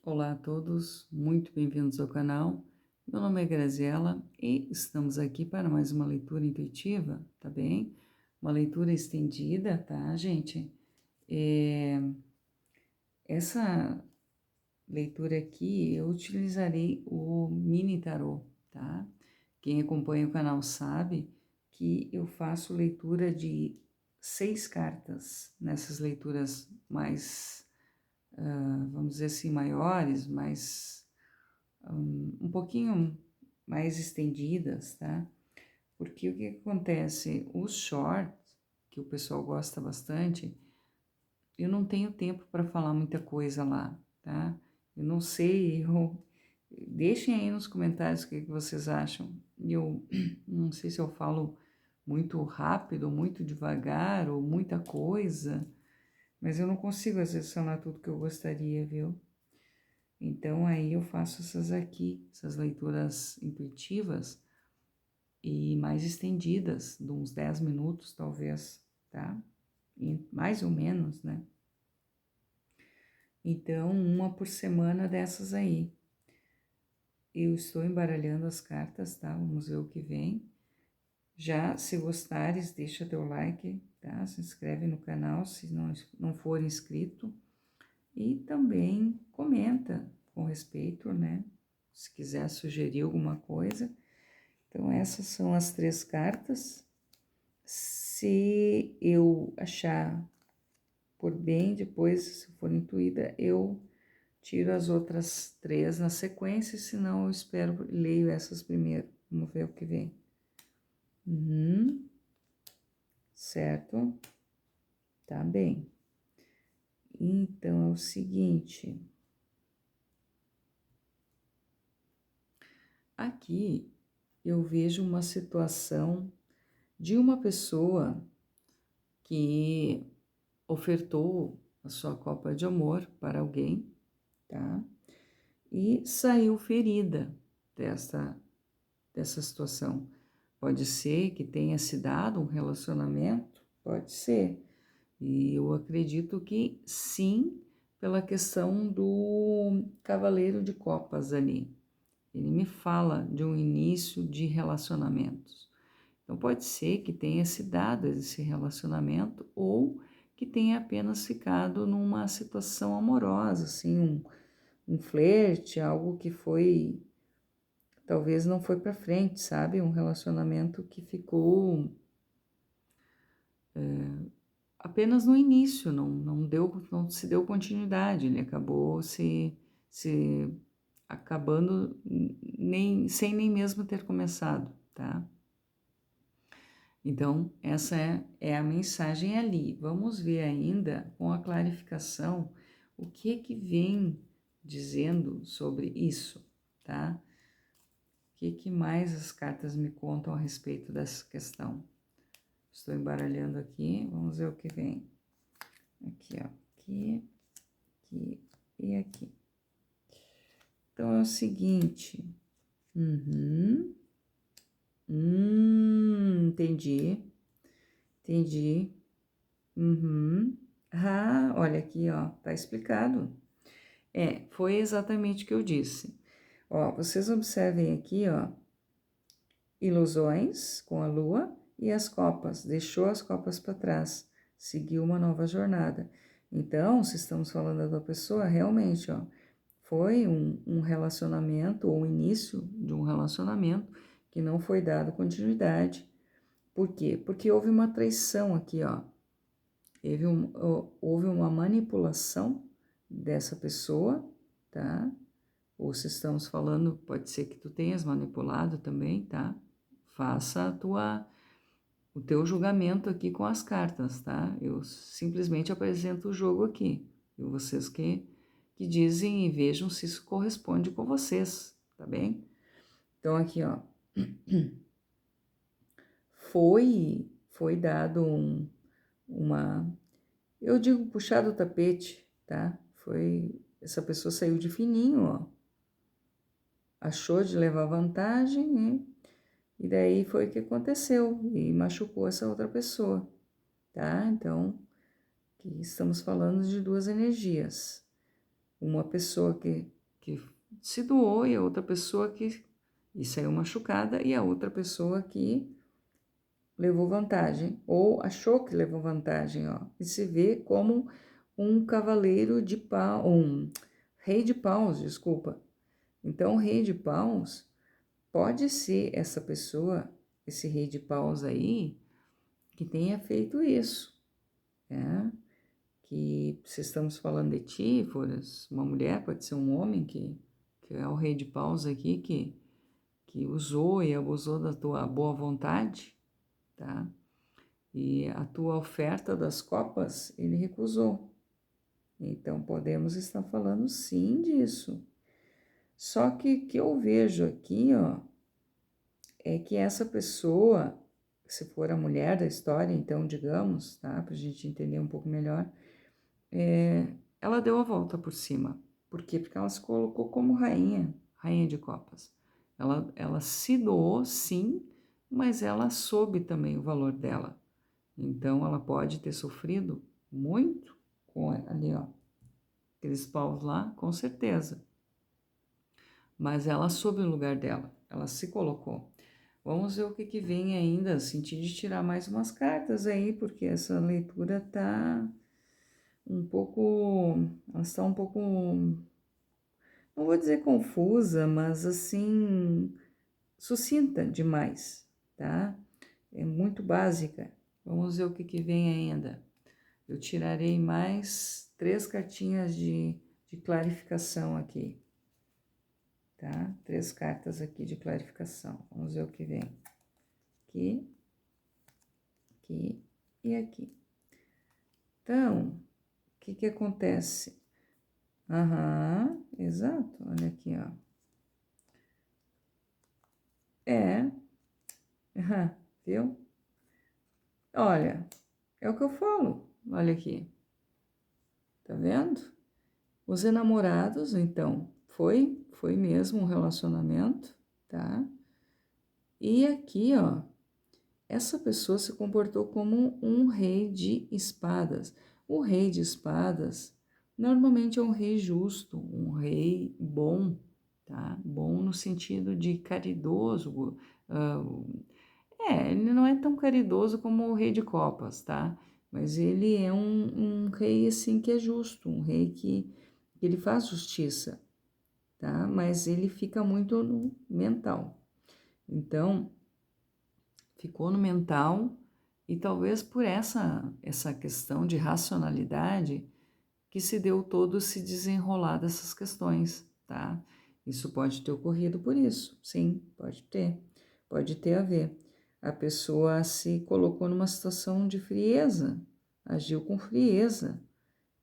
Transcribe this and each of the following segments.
Olá a todos, muito bem-vindos ao canal. Meu nome é Graziela e estamos aqui para mais uma leitura intuitiva, tá bem? Uma leitura estendida, tá, gente? Essa leitura aqui eu utilizarei o mini tarô, tá? Quem acompanha o canal sabe que eu faço leitura de 6 cartas nessas leituras mais, vamos dizer assim, maiores, mais um pouquinho mais estendidas, tá? Porque o que acontece? Os shorts, que o pessoal gosta bastante, eu não tenho tempo para falar muita coisa lá, tá? Eu não sei, deixem aí nos comentários o que vocês acham. Eu não sei se eu falo muito rápido, muito devagar ou muita coisa, mas eu não consigo às vezes falar tudo que eu gostaria, viu? Então aí eu faço essas aqui, essas leituras intuitivas e mais estendidas, de uns 10 minutos talvez, tá? E mais ou menos, né? Então, uma por semana dessas aí. Eu estou embaralhando as cartas, tá? Vamos ver o que vem. Já, se gostares, deixa teu like, tá? Se inscreve no canal se não for inscrito. E também comenta com respeito, né? Se quiser sugerir alguma coisa. Então, essas são as 3 cartas. Se eu achar por bem, depois, se for intuída, eu tiro as outras 3 na sequência, senão eu espero, leio essas primeiro. Vamos ver o que vem. Certo? Tá bem. Então, é o seguinte. Aqui, eu vejo uma situação de uma pessoa que ofertou a sua copa de amor para alguém, tá? E saiu ferida dessa situação. Pode ser que tenha se dado um relacionamento, pode ser. E eu acredito que sim, pela questão do Cavaleiro de Copas ali. Ele me fala de um início de relacionamentos. Então pode ser que tenha se dado esse relacionamento ou que tenha apenas ficado numa situação amorosa, assim, um flerte, algo que foi, talvez não foi para frente, sabe? Um relacionamento que ficou apenas no início, não se deu continuidade, ele acabou se acabando sem nem mesmo ter começado, tá? Então, essa é a mensagem ali. Vamos ver ainda com a clarificação o que vem dizendo sobre isso, tá? O que mais as cartas me contam a respeito dessa questão? Estou embaralhando aqui, vamos ver o que vem. Aqui, ó, aqui e aqui. Então, é o seguinte. Entendi. Ah, olha aqui, ó, tá explicado. Foi exatamente o que eu disse. Ó, vocês observem aqui, ó, ilusões com a lua e as copas, deixou as copas para trás, seguiu uma nova jornada. Então, se estamos falando da pessoa, realmente, ó, foi um relacionamento ou o início de um relacionamento que não foi dado continuidade. Por quê? Porque houve uma traição aqui, ó. Houve uma manipulação dessa pessoa, tá? Ou se estamos falando, pode ser que tu tenhas manipulado também, tá? Faça o teu julgamento aqui com as cartas, tá? Eu simplesmente apresento o jogo aqui. E vocês que dizem e vejam se isso corresponde com vocês, tá bem? Então, aqui, ó. Foi dado eu digo puxar do tapete, tá? Essa pessoa saiu de fininho, ó. Achou de levar vantagem e daí foi o que aconteceu e machucou essa outra pessoa, tá? Então, aqui estamos falando de 2 energias. uma pessoa que se doou e a outra pessoa que e saiu machucada e a outra pessoa que levou vantagem ou achou que levou vantagem, ó, e se vê como um cavaleiro de pau, um rei de paus, desculpa. Então, o rei de paus pode ser essa pessoa, esse rei de paus aí, que tenha feito isso, né? Que se estamos falando de ti, foras uma mulher, pode ser um homem que é o rei de paus aqui, que usou e abusou da tua boa vontade, tá? E a tua oferta das copas, ele recusou. Então, podemos estar falando sim disso. Só que eu vejo aqui, ó, é que essa pessoa, se for a mulher da história, então, digamos, tá? Pra gente entender um pouco melhor, ela deu a volta por cima. Por quê? Porque ela se colocou como rainha, rainha de copas. Ela se doou, sim, mas ela soube também o valor dela. Então, ela pode ter sofrido muito com ali, ó, aqueles paus lá, com certeza. Mas ela soube o lugar dela, ela se colocou. Vamos ver o que vem ainda, senti de tirar mais umas cartas aí, porque essa leitura tá um pouco, ela está um pouco, não vou dizer confusa, mas assim, sucinta demais, tá? É muito básica. Vamos ver o que vem ainda. Eu tirarei mais 3 cartinhas de clarificação aqui, tá? 3 cartas aqui de clarificação. Vamos ver o que vem. Aqui, aqui e aqui. Então, o que acontece? Aham, exato. Olha aqui, ó. É, aham, viu? Olha, é o que eu falo. Olha aqui. Tá vendo? Os enamorados, então, foi mesmo um relacionamento, tá? E aqui, ó, essa pessoa se comportou como um rei de espadas. O rei de espadas normalmente é um rei justo, um rei bom, tá? Bom no sentido de caridoso. Ele não é tão caridoso como o rei de copas, tá? Mas ele é um rei, assim, que é justo, um rei que ele faz justiça, tá? Mas ele fica muito no mental. Então, ficou no mental e talvez por essa questão de racionalidade que se deu todo se desenrolar dessas questões, tá? Isso pode ter ocorrido por isso, sim, pode ter a ver. A pessoa se colocou numa situação de frieza, agiu com frieza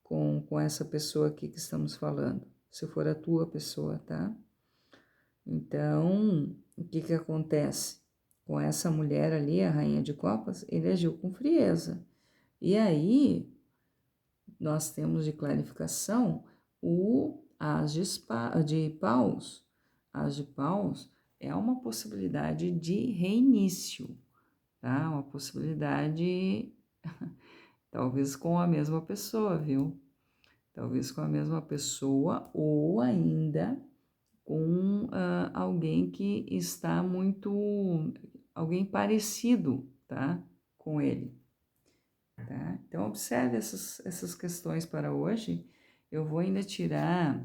com essa pessoa aqui que estamos falando, se for a tua pessoa, tá? Então, o que acontece? Com essa mulher ali, a rainha de copas, ele agiu com frieza. E aí, nós temos de clarificação o as de paus. As de paus é uma possibilidade de reinício, tá? Uma possibilidade, talvez com a mesma pessoa, viu? Talvez com a mesma pessoa ou ainda com alguém que está muito, alguém parecido, tá? Com ele, tá? Então, observe essas questões para hoje. Eu vou ainda tirar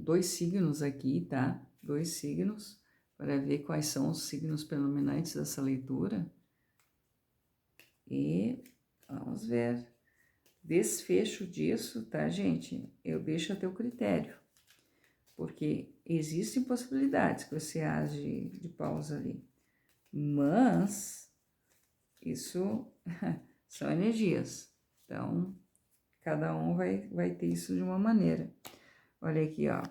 dois signos aqui, tá? 2 signos, para ver quais são os signos predominantes dessa leitura. E vamos ver. Desfecho disso, tá, gente? Eu deixo a teu critério. Porque existem possibilidades com esse as de paus ali. Mas isso são energias. Então, cada um vai ter isso de uma maneira. Olha aqui, ó.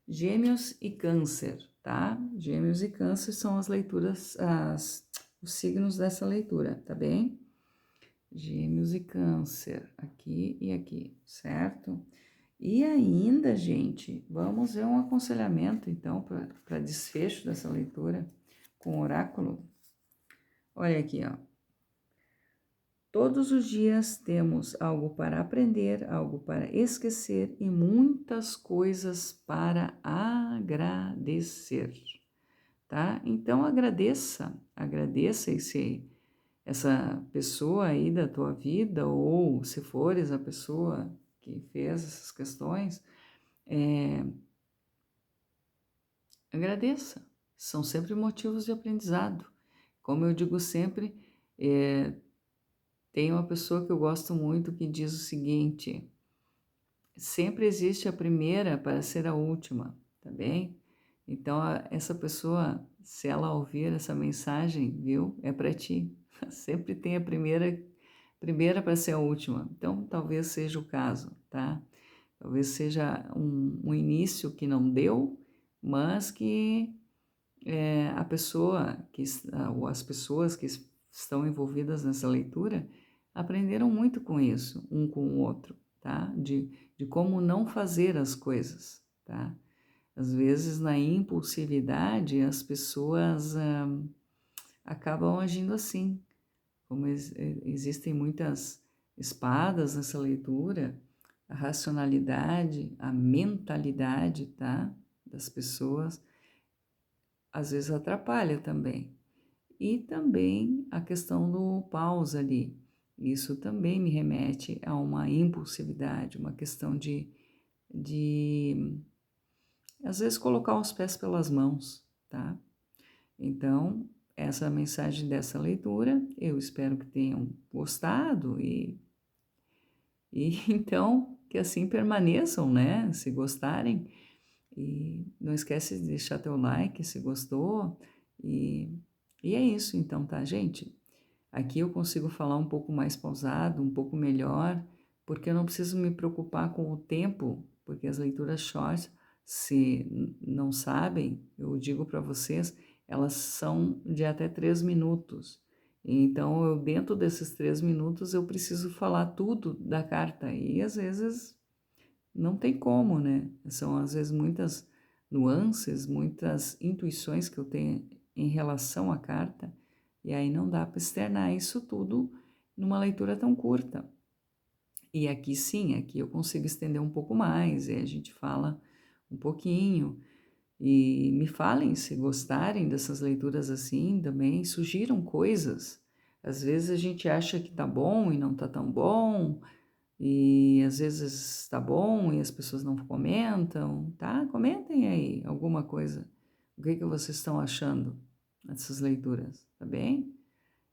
Gêmeos e Câncer, tá? Gêmeos e Câncer são as leituras, os signos dessa leitura, tá bem? Gêmeos e Câncer, aqui e aqui, certo? E ainda, gente, vamos ver um aconselhamento, então, para desfecho dessa leitura com o oráculo. Olha aqui, ó. Todos os dias temos algo para aprender, algo para esquecer e muitas coisas para agradecer, tá? Então agradeça essa pessoa aí da tua vida, ou se fores a pessoa que fez essas questões, agradeça. São sempre motivos de aprendizado. Como eu digo sempre, tem uma pessoa que eu gosto muito que diz o seguinte: sempre existe a primeira para ser a última, tá bem? Então, essa pessoa, se ela ouvir essa mensagem, viu? É para ti. Sempre tem a primeira para ser a última. Então, talvez seja o caso, tá? Talvez seja um início que não deu, mas que a pessoa, ou as pessoas que estão envolvidas nessa leitura, aprenderam muito com isso, um com o outro, tá? De como não fazer as coisas, tá? Às vezes, na impulsividade, as pessoas acabam agindo assim. Como existem muitas espadas nessa leitura, a racionalidade, a mentalidade, tá? Das pessoas, às vezes atrapalha também. E também a questão do pausa ali. Isso também me remete a uma impulsividade, uma questão de às vezes colocar os pés pelas mãos, tá? Então, essa é a mensagem dessa leitura, eu espero que tenham gostado e então que assim permaneçam, né? Se gostarem. E não esquece de deixar teu like se gostou. E, e é isso então, tá, gente? Aqui eu consigo falar um pouco mais pausado, um pouco melhor, porque eu não preciso me preocupar com o tempo, porque as leituras short, se não sabem, eu digo para vocês, elas são de até 3 minutos. Então, eu dentro desses 3 minutos, eu preciso falar tudo da carta. E às vezes não tem como, né? São às vezes muitas nuances, muitas intuições que eu tenho em relação à carta, e aí não dá para externar isso tudo numa leitura tão curta. E aqui sim, aqui eu consigo estender um pouco mais, e a gente fala um pouquinho. E me falem se gostarem dessas leituras assim também, sugiram coisas. Às vezes a gente acha que tá bom e não tá tão bom, e às vezes está bom e as pessoas não comentam, tá? Comentem aí alguma coisa. O que que vocês estão achando dessas leituras, tá bem?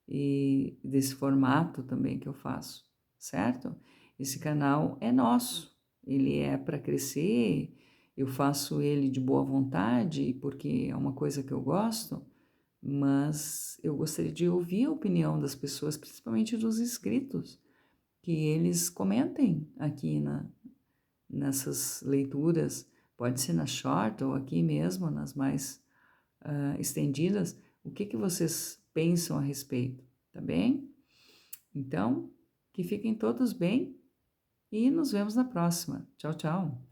E desse formato também que eu faço, certo? Esse canal é nosso, ele é para crescer, eu faço ele de boa vontade, porque é uma coisa que eu gosto, mas eu gostaria de ouvir a opinião das pessoas, principalmente dos inscritos, que eles comentem aqui nessas leituras, pode ser na short ou aqui mesmo, nas mais estendidas, o que que vocês pensam a respeito, tá bem? Então, que fiquem todos bem e nos vemos na próxima. Tchau, tchau!